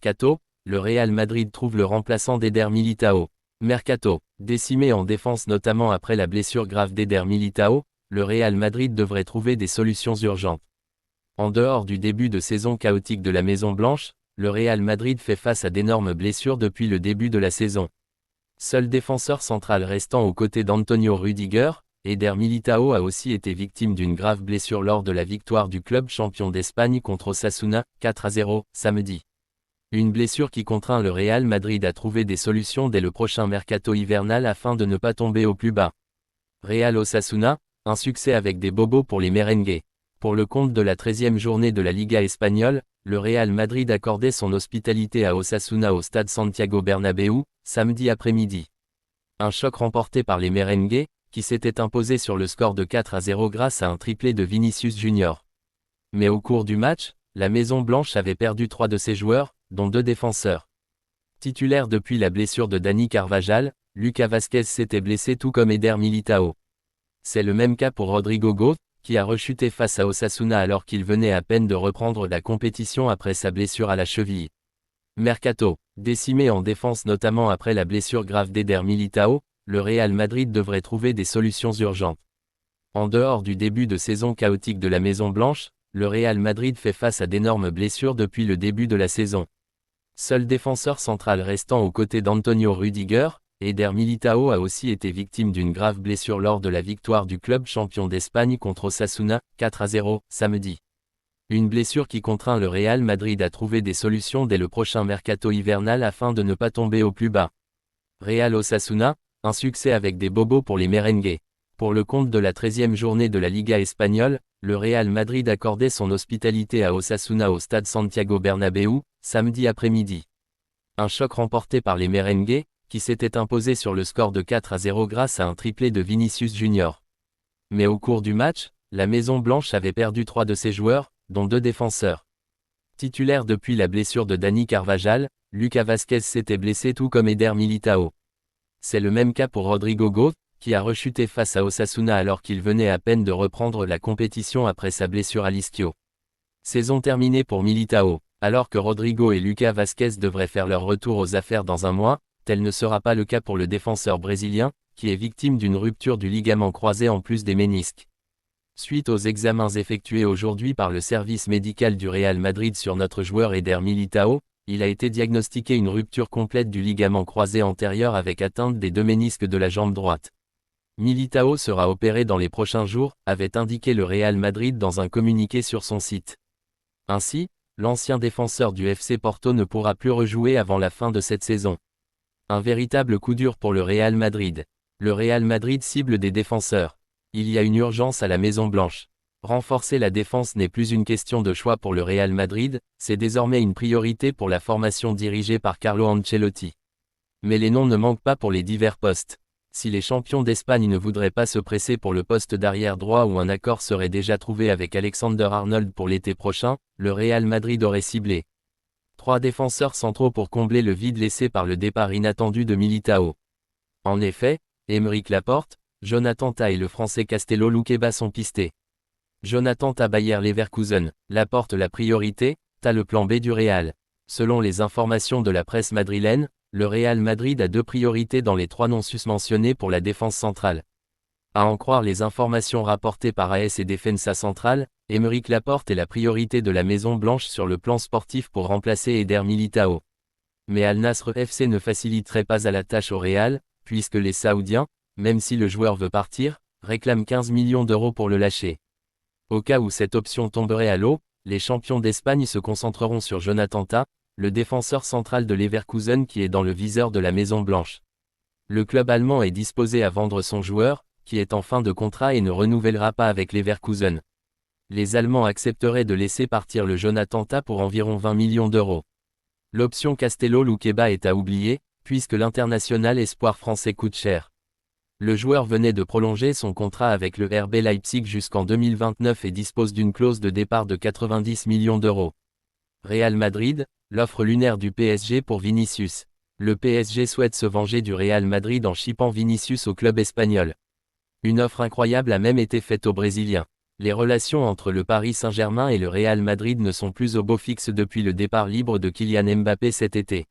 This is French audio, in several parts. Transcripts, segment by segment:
Mercato, le Real Madrid trouve le remplaçant d'Éder Militão. Mercato, décimé en défense notamment après la blessure grave d'Éder Militão, le Real Madrid devrait trouver des solutions urgentes. En dehors du début de saison chaotique de la Maison Blanche, le Real Madrid fait face à d'énormes blessures depuis le début de la saison. Seul défenseur central restant aux côtés d'Antonio Rüdiger, Éder Militão a aussi été victime d'une grave blessure lors de la victoire du club champion d'Espagne contre Osasuna, 4-0, samedi. Une blessure qui contraint le Real Madrid à trouver des solutions dès le prochain mercato hivernal afin de ne pas tomber au plus bas. Real Osasuna, un succès avec des bobos pour les merengues. Pour le compte de la 13e journée de la Liga espagnole, le Real Madrid accordait son hospitalité à Osasuna au stade Santiago Bernabéu, samedi après-midi. Un choc remporté par les merengues, qui s'était imposé sur le score de 4-0 grâce à un triplé de Vinicius Junior. Mais au cours du match, la Maison Blanche avait perdu 3 de ses joueurs, dont 2 défenseurs. Titulaire depuis la blessure de Dani Carvajal, Lucas Vázquez s'était blessé tout comme Éder Militão. C'est le même cas pour Rodrigo Goes, qui a rechuté face à Osasuna alors qu'il venait à peine de reprendre la compétition après sa blessure à la cheville. Mercato, décimé en défense notamment après la blessure grave d'Éder Militão, le Real Madrid devrait trouver des solutions urgentes. En dehors du début de saison chaotique de la Maison Blanche, le Real Madrid fait face à d'énormes blessures depuis le début de la saison. Seul défenseur central restant aux côtés d'Antonio Rüdiger, Éder Militão a aussi été victime d'une grave blessure lors de la victoire du club champion d'Espagne contre Osasuna, 4-0, samedi. Une blessure qui contraint le Real Madrid à trouver des solutions dès le prochain mercato hivernal afin de ne pas tomber au plus bas. Real Osasuna, un succès avec des bobos pour les merengues. Pour le compte de la 13e journée de la Liga espagnole, le Real Madrid accordait son hospitalité à Osasuna au stade Santiago Bernabéu, samedi après-midi. Un choc remporté par les merengues, qui s'était imposé sur le score de 4-0 grâce à un triplé de Vinicius Junior. Mais au cours du match, la Maison Blanche avait perdu 3 de ses joueurs, dont 2 défenseurs. Titulaire depuis la blessure de Dani Carvajal, Lucas Vázquez s'était blessé tout comme Éder Militão. C'est le même cas pour Rodrigo Goes, qui a rechuté face à Osasuna alors qu'il venait à peine de reprendre la compétition après sa blessure à l'ischio. Saison terminée pour Militão, alors que Rodrigo et Lucas Vázquez devraient faire leur retour aux affaires dans un mois, tel ne sera pas le cas pour le défenseur brésilien, qui est victime d'une rupture du ligament croisé en plus des ménisques. Suite aux examens effectués aujourd'hui par le service médical du Real Madrid sur notre joueur Éder Militão, il a été diagnostiqué une rupture complète du ligament croisé antérieur avec atteinte des 2 ménisques de la jambe droite. Militão sera opéré dans les prochains jours, avait indiqué le Real Madrid dans un communiqué sur son site. Ainsi, l'ancien défenseur du FC Porto ne pourra plus rejouer avant la fin de cette saison. Un véritable coup dur pour le Real Madrid. Le Real Madrid cible des défenseurs. Il y a une urgence à la Maison Blanche. Renforcer la défense n'est plus une question de choix pour le Real Madrid, c'est désormais une priorité pour la formation dirigée par Carlo Ancelotti. Mais les noms ne manquent pas pour les divers postes. Si les champions d'Espagne ne voudraient pas se presser pour le poste d'arrière droit où un accord serait déjà trouvé avec Alexander-Arnold pour l'été prochain, le Real Madrid aurait ciblé 3 défenseurs centraux pour combler le vide laissé par le départ inattendu de Militão. En effet, Aymeric Laporte, Jonathan Tah et le français Castello Luqueba sont pistés. Jonathan Tah Bayer Leverkusen, Laporte la priorité, Tah le plan B du Real. Selon les informations de la presse madrilène, le Real Madrid a 2 priorités dans les 3 noms susmentionnés pour la défense centrale. À en croire les informations rapportées par AS et Defensa Central, Aymeric Laporte est la priorité de la Maison Blanche sur le plan sportif pour remplacer Éder Militão. Mais Al Nasr FC ne faciliterait pas à la tâche au Real, puisque les Saoudiens, même si le joueur veut partir, réclament 15 millions d'euros pour le lâcher. Au cas où cette option tomberait à l'eau, les champions d'Espagne se concentreront sur Jonathan Tah, le défenseur central de Leverkusen qui est dans le viseur de la Maison Blanche. Le club allemand est disposé à vendre son joueur, qui est en fin de contrat et ne renouvellera pas avec Leverkusen. Les Allemands accepteraient de laisser partir le Jonathan Tah pour environ 20 millions d'euros. L'option Castello Luqueba est à oublier, puisque l'international espoir français coûte cher. Le joueur venait de prolonger son contrat avec le RB Leipzig jusqu'en 2029 et dispose d'une clause de départ de 90 millions d'euros. Real Madrid, l'offre lunaire du PSG pour Vinicius. Le PSG souhaite se venger du Real Madrid en chippant Vinicius au club espagnol. Une offre incroyable a même été faite aux Brésiliens. Les relations entre le Paris Saint-Germain et le Real Madrid ne sont plus au beau fixe depuis le départ libre de Kylian Mbappé cet été.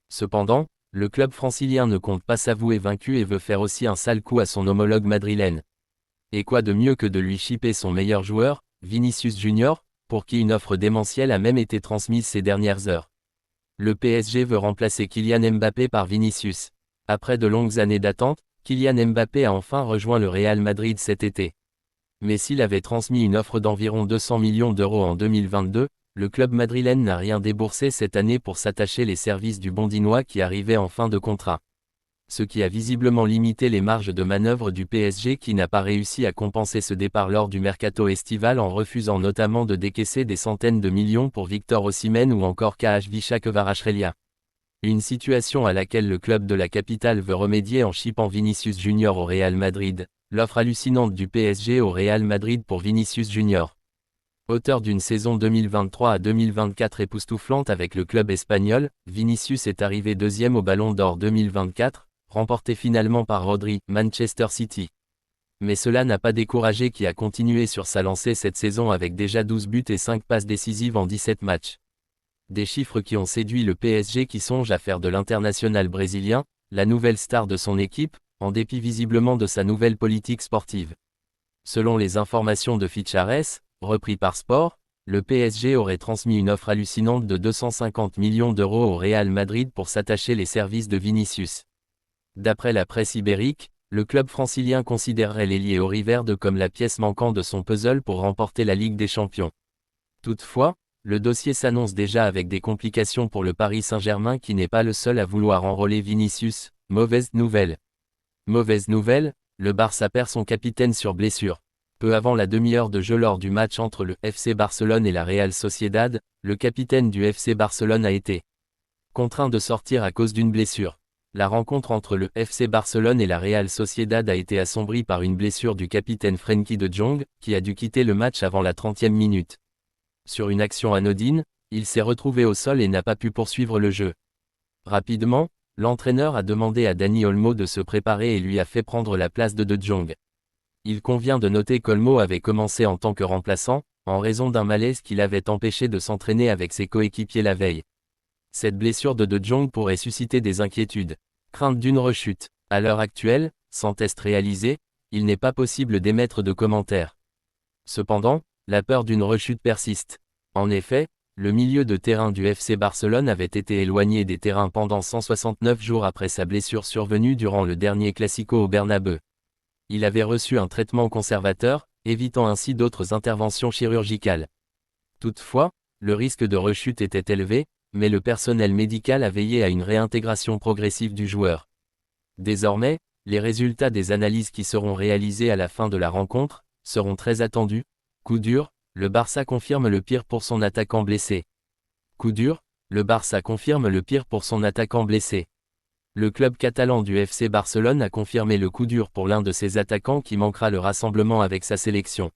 Cependant, le club francilien ne compte pas s'avouer vaincu et veut faire aussi un sale coup à son homologue madrilène. Et quoi de mieux que de lui chipper son meilleur joueur, Vinicius Junior, pour qui une offre démentielle a même été transmise ces dernières heures. Le PSG veut remplacer Kylian Mbappé par Vinicius. Après de longues années d'attente, Kylian Mbappé a enfin rejoint le Real Madrid cet été. Mais s'il avait transmis une offre d'environ 200 millions d'euros en 2022, le club madrilène n'a rien déboursé cette année pour s'attacher les services du Bondinois qui arrivait en fin de contrat. Ce qui a visiblement limité les marges de manœuvre du PSG qui n'a pas réussi à compenser ce départ lors du mercato estival en refusant notamment de décaisser des centaines de millions pour Victor Osimhen ou encore KH Kvaratskhelia. Une situation à laquelle le club de la capitale veut remédier en chippant Vinicius Junior au Real Madrid, l'offre hallucinante du PSG au Real Madrid pour Vinicius Junior. Auteur d'une saison 2023 à 2024 époustouflante avec le club espagnol, Vinicius est arrivé deuxième au Ballon d'Or 2024, remporté finalement par Rodri, Manchester City. Mais cela n'a pas découragé qui a continué sur sa lancée cette saison avec déjà 12 buts et 5 passes décisives en 17 matchs. Des chiffres qui ont séduit le PSG qui songe à faire de l'international brésilien, la nouvelle star de son équipe, en dépit visiblement de sa nouvelle politique sportive. Selon les informations de Fichares, repris par Sport, le PSG aurait transmis une offre hallucinante de 250 millions d'euros au Real Madrid pour s'attacher les services de Vinicius. D'après la presse ibérique, le club francilien considérerait l'ailier auriverde comme la pièce manquante de son puzzle pour remporter la Ligue des Champions. Toutefois, le dossier s'annonce déjà avec des complications pour le Paris Saint-Germain qui n'est pas le seul à vouloir enrôler Vinicius. Mauvaise nouvelle. Mauvaise nouvelle, le Barça perd son capitaine sur blessure. Peu avant la demi-heure de jeu lors du match entre le FC Barcelone et la Real Sociedad, le capitaine du FC Barcelone a été contraint de sortir à cause d'une blessure. La rencontre entre le FC Barcelone et la Real Sociedad a été assombrie par une blessure du capitaine Frenkie de Jong, qui a dû quitter le match avant la 30e minute. Sur une action anodine, il s'est retrouvé au sol et n'a pas pu poursuivre le jeu. Rapidement, l'entraîneur a demandé à Dani Olmo de se préparer et lui a fait prendre la place de Jong. Il convient de noter qu'Olmo avait commencé en tant que remplaçant, en raison d'un malaise qui l'avait empêché de s'entraîner avec ses coéquipiers la veille. Cette blessure de Jong pourrait susciter des inquiétudes. Crainte d'une rechute. À l'heure actuelle, sans test réalisé, il n'est pas possible d'émettre de commentaires. Cependant, la peur d'une rechute persiste. En effet, le milieu de terrain du FC Barcelone avait été éloigné des terrains pendant 169 jours après sa blessure survenue durant le dernier Classico au Bernabeu. Il avait reçu un traitement conservateur, évitant ainsi d'autres interventions chirurgicales. Toutefois, le risque de rechute était élevé, mais le personnel médical a veillé à une réintégration progressive du joueur. Désormais, les résultats des analyses qui seront réalisées à la fin de la rencontre seront très attendus. Coup dur, le Barça confirme le pire pour son attaquant blessé. Coup dur, le Barça confirme le pire pour son attaquant blessé. Le club catalan du FC Barcelone a confirmé le coup dur pour l'un de ses attaquants qui manquera le rassemblement avec sa sélection.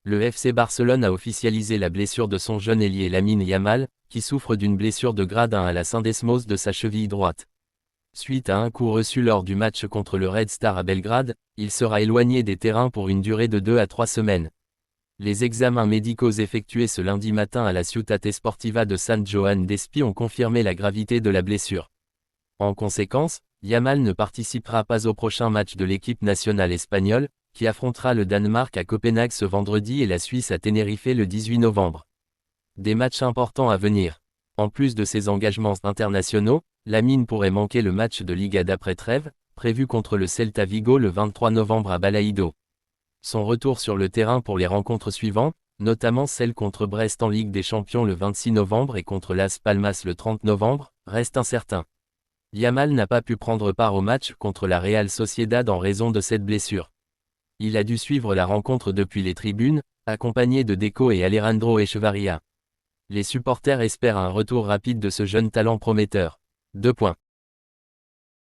Le FC Barcelone a officialisé la blessure de son jeune ailier Lamine Yamal, qui souffre d'une blessure de grade 1 à la syndesmose de sa cheville droite. Suite à un coup reçu lors du match contre le Red Star à Belgrade, il sera éloigné des terrains pour une durée de 2 à 3 semaines. Les examens médicaux effectués ce lundi matin à la Ciutat Esportiva de San Joan d'Espí ont confirmé la gravité de la blessure. En conséquence, Yamal ne participera pas au prochain match de l'équipe nationale espagnole, qui affrontera le Danemark à Copenhague ce vendredi et la Suisse à Tenerife le 18 novembre. Des matchs importants à venir. En plus de ses engagements internationaux, Lamine pourrait manquer le match de Liga d'après-trêve, prévu contre le Celta Vigo le 23 novembre à Balaído. Son retour sur le terrain pour les rencontres suivantes, notamment celle contre Brest en Ligue des Champions le 26 novembre et contre Las Palmas le 30 novembre, reste incertain. Yamal n'a pas pu prendre part au match contre la Real Sociedad en raison de cette blessure. Il a dû suivre la rencontre depuis les tribunes, accompagné de Deco et Alejandro Echevarría. Les supporters espèrent un retour rapide de ce jeune talent prometteur. 2 points.